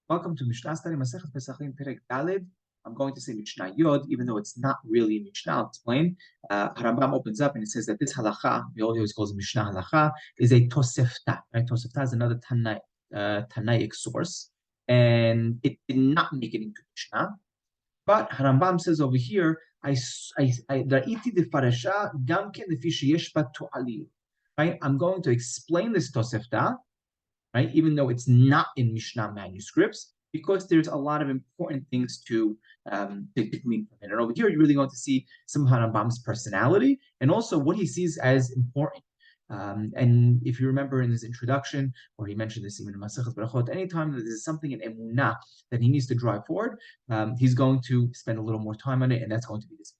Welcome to Mishna study Masechet Pesachim Perek Daled. I'm going to say Mishnah Yod, even though it's not really Mishnah. I'll explain. Harambam opens up and it says that this halacha, he always calls Mishnah halacha, is a tosefta. Right? Tosefta is another Tanaic source, and it did not make it into Mishnah. But Harambam says over here, Ra'iti de Farasha Gamken lefi sheyesh ba to'alil. Right? I'm going to explain this tosefta, right? Even though it's not in Mishnah manuscripts, because there's a lot of important things to glean from it. And over here, you're really going to see some of Harambam's personality and also what he sees as important. And if you remember in his introduction, or he mentioned this even in Masechet Berachot, anytime that there's something in Emunah that he needs to drive forward, he's going to spend a little more time on it, and that's going to be this.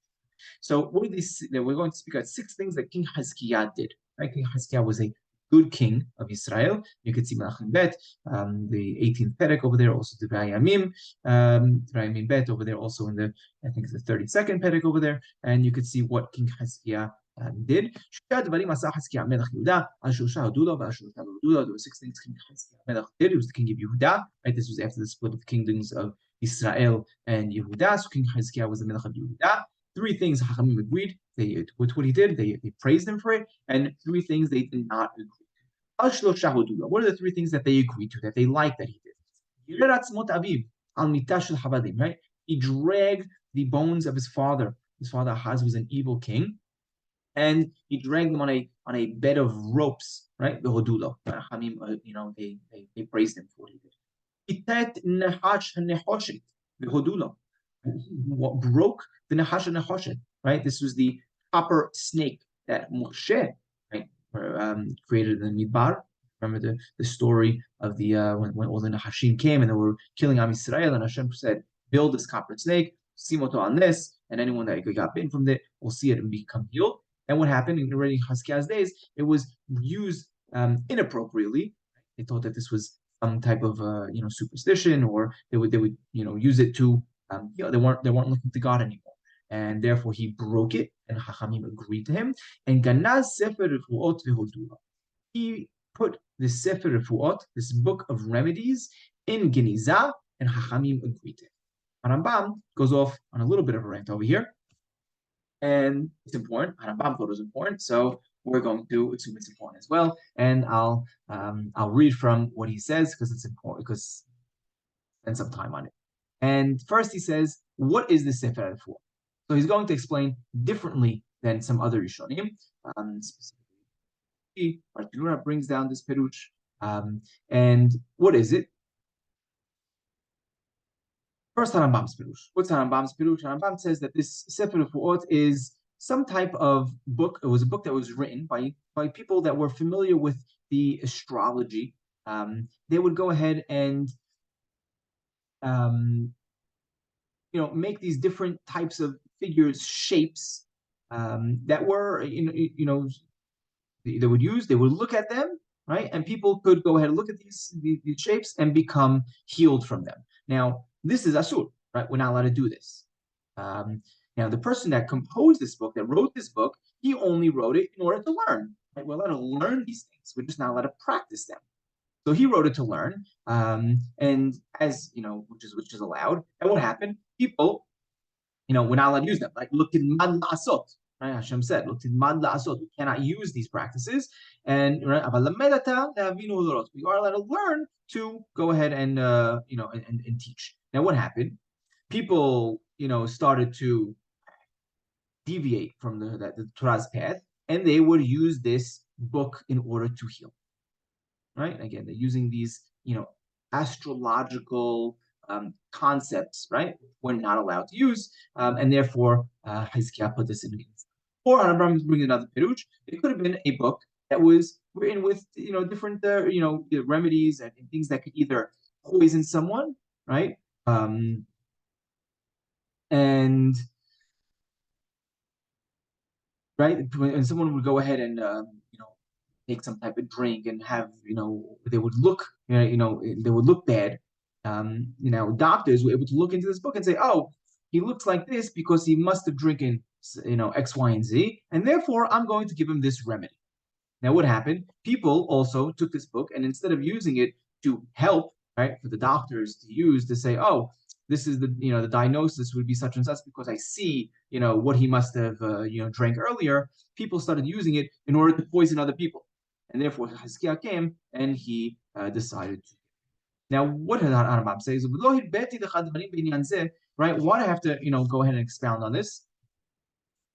So what are these? We're going to speak about 6 things that King Hezekiah did. Right? King Hezekiah was a good king of Israel. You can see Melachim Bet, the 18th Perek over there, also the Yamim Bet over there, also in the, I think it's the 32nd Perek over there, and you can see what King Hezekiah did. There were 6 things King Hezekiah did. He was the king of Yehuda. Right? This was after the split of the kingdoms of Israel and Yehuda. So King Hezekiah was the Melech of Yehuda. 3 things Hachamim agreed with what he did. They praised him for it, and 3 things they did not agree. What are the 3 things that they agreed to, that they liked that he did? Right? He dragged the bones of his father. His father Ahaz was an evil king, and he dragged them on a bed of ropes. Right? The Hodulo. Hachamim, they praised him for what he did. What broke the Nehoshet, right? This was the copper snake that Moshe, right, created in the Midbar. Remember the story of the when all the Nahashim came and they were killing Am Yisrael, and Hashem said, build this copper snake, simoto on this, and anyone that got bitten from it will see it and become healed. And what happened in already Hezekiah's days, it was used inappropriately. They thought that this was some type of superstition, or they would use it to they weren't looking to God anymore, and therefore he broke it, and Hachamim agreed to him. And Ganaz Sefer Refuot v'Hodula, he put the Sefer Refuot, this book of remedies, in Geniza, and Hachamim agreed to it. Rambam goes off on a little bit of a rant over here, and it's important. Rambam thought it was important, so we're going to assume it's important as well. And I'll read from what he says because it's important, because spend some time on it. And first he says, what is the Sefer Refuah? So he's going to explain differently than some other Rishonim. Specifically, Bartenura brings down this Peruch. And what is it? First, Harambam's Peruch. What's Harambam's Peruch? Harambam says that this Sefer Refuot is some type of book. It was a book that was written by people that were familiar with the astrology. They would go ahead and make these different types of figures, shapes that were, they would look at them, right? And people could go ahead and look at these shapes and become healed from them. Now, this is asur, right? We're not allowed to do this. Now, the person that composed this book, that wrote this book, he only wrote it in order to learn. Right? We're allowed to learn these things. We're just not allowed to practice them. So he wrote it to learn, and as which is allowed. And what happened? People, we're not allowed to use them. Like look at mad la'asot, right? Hashem said, look at mad la'asot. We cannot use these practices. And right, we are allowed to learn to go ahead and and teach. Now, what happened? People, started to deviate from the Torah's path, and they would use this book in order to heal. Right? Again, they're using these, astrological concepts, right? We're not allowed to use, and therefore Hezekiah put this in. Or Harambam brings another peruch. It could have been a book that was written with, different, remedies and things that could either poison someone, right? And right, and someone would go ahead and take some type of drink and have, they would look, they would look bad. Doctors were able to look into this book and say, oh, he looks like this because he must have drinking, X, Y, and Z, and therefore I'm going to give him this remedy. Now, what happened? People also took this book, and instead of using it to help right? For the doctors to use to say, oh, this is the diagnosis would be such and such because I see, what he must have, drank earlier. People started using it in order to poison other people. And therefore, Hezekiah came and he decided to. Now, what did Arambam say? Right? Why do I have to, go ahead and expound on this?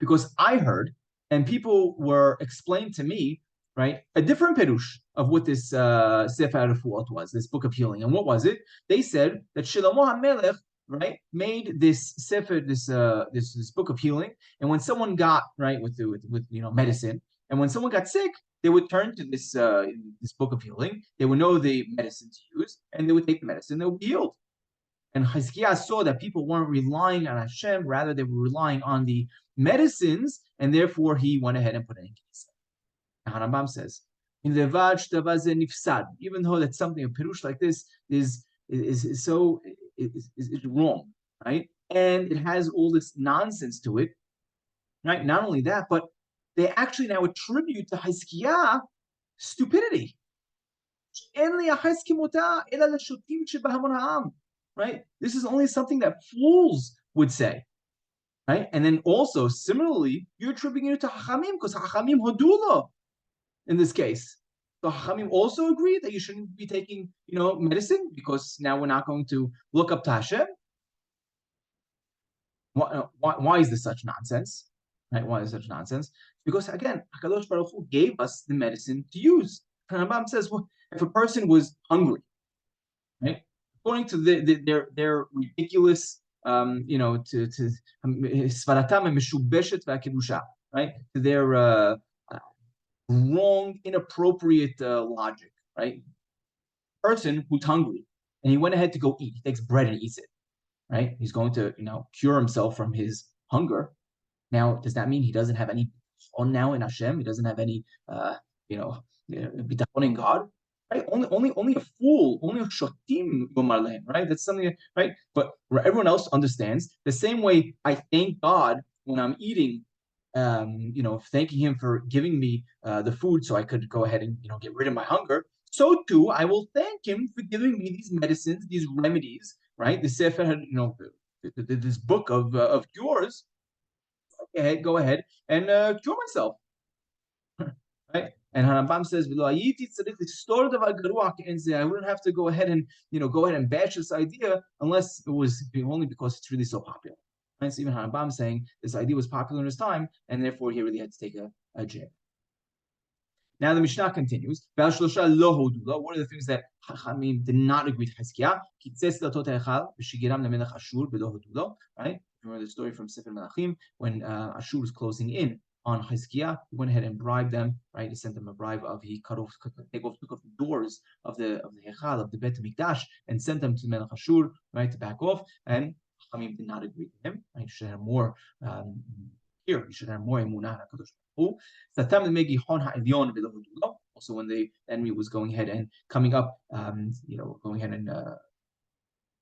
Because I heard, and people were explained to me, right, a different perush of what this Sefer Refuot was, this book of healing. And what was it? They said that Shlomo HaMelech, right, made this Sefer, this book of healing. And when someone got right with medicine, and when someone got sick, they would turn to this book of healing. They would know the medicine to use, and they would take the medicine. They would be healed. And Hezekiah saw that people weren't relying on Hashem, rather they were relying on the medicines, and therefore he went ahead and put it in case. Now Rambam says, in nifsad, even though that something, a perush like this is wrong, right? And it has all this nonsense to it, right? Not only that, but they actually now attribute to Hezekiah stupidity. Right? This is only something that fools would say. Right? And then also, similarly, you're attributing it to Hachamim because Hachamim Hodula in this case. So Hachamim also agree that you shouldn't be taking, medicine because now we're not going to look up to Hashem. Why is this such nonsense? Right? Why is such nonsense? Because again, HaKadosh Baruch Hu gave us the medicine to use. And Rambam says, well, if a person was hungry, right? According to their ridiculous, to svaratam and meshubeshet v'akedusha, right? To their wrong, inappropriate logic, right? Person who's hungry and he went ahead to go eat. He takes bread and eats it, right? He's going to, cure himself from his hunger. Now, does that mean he doesn't have any on now in Hashem? He doesn't have any, bitachon in God? Right? Only a fool, only a shotim gomarlehem, right? That's something, right? But everyone else understands the same way I thank God when I'm eating, thanking Him for giving me the food so I could go ahead and get rid of my hunger. So too, I will thank Him for giving me these medicines, these remedies, right? The Sefer, this book of cures. Go ahead and cure myself, right? And Harambam says, I wouldn't have to go ahead and bash this idea unless it was only because it's really so popular. Right? So even Harambam saying this idea was popular in his time, and therefore he really had to take a jab. Now the Mishnah continues. What are the things that Chachamim did not agree to Hezekiah? Right? Remember the story from Sefer Melachim when Ashur was closing in on Hezekiah. He went ahead and bribed them. Right? He sent them a bribe of he took off the doors of the Hechal of the Bet Mikdash and sent them to Melech Ashur, right, to back off. And Chachamim did not agree with him. Right? You should have more here. You should have more emunah HaKadosh. Also, when the enemy was going ahead and coming up, going ahead and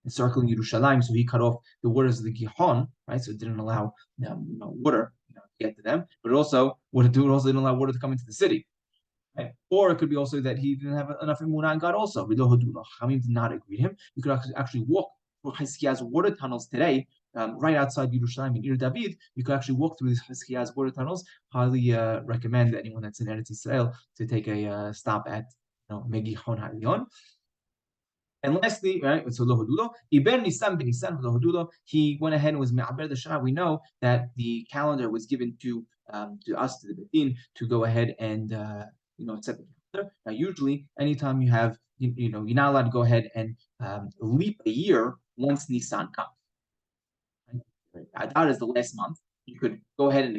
encircling Yerushalayim, so he cut off the waters of the Gihon, right? So it didn't allow water to get to them, but also didn't allow water to come into the city. Right? Or it could be also that he didn't have enough emunah in God. Also, Chachamim did not agree with him. You could actually walk through Hezekiah's water tunnels today. Right outside Yerushalayim in Ir David, you could actually walk through these Hezekiah's water tunnels. Highly recommend anyone that's in Eretz Yisrael to take a stop at Megihon Ha'elyon. And lastly, right, so Lohodulo, Iber Nisan ben Nisan Lohodulo, he went ahead and was Me'aber the Shana. We know that the calendar was given to us, to the Bedin, to go ahead and set the calendar. Now, usually, anytime you have, you're not allowed to go ahead and leap a year once Nisan comes. Adar is the last month. You could go ahead and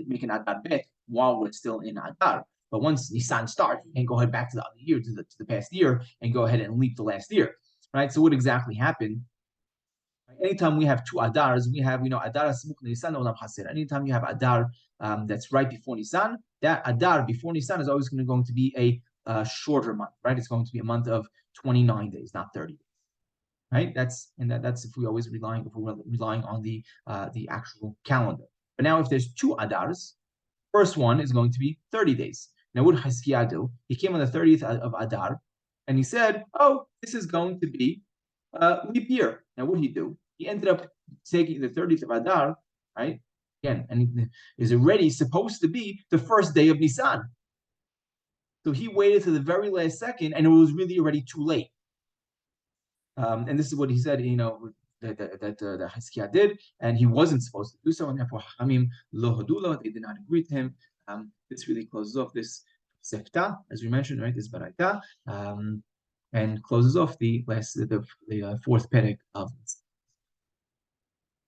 make an Adar Bet while we're still in Adar. But once Nisan starts, you can go ahead back to the other year, to the past year, and go ahead and leap the last year. Right? So what exactly happened? Anytime we have two Adars, we have, Adar Smuch Nisan Olam Haser. Anytime you have Adar that's right before Nisan, that Adar before Nisan is always going to be a shorter month, right? It's going to be a month of 29 days, not 30 days. Right? That's if we're relying on the actual calendar. But now if there's two Adars, first one is going to be 30 days. Now what did Hezekiah do? He came on the 30th of Adar, and he said, "Oh, this is going to be leap year." Now, what did he do? He ended up taking the 30th of Adar, right? Again, and it is already supposed to be the first day of Nisan. So he waited to the very last second, and it was really already too late. And this is what he said, that Hezekiah did, and he wasn't supposed to do so, and therefore Hamim lo hodula, they did not agree to him. This really closes off this Sefta, as we mentioned, right? This Baraita, and closes off the fourth perek of this.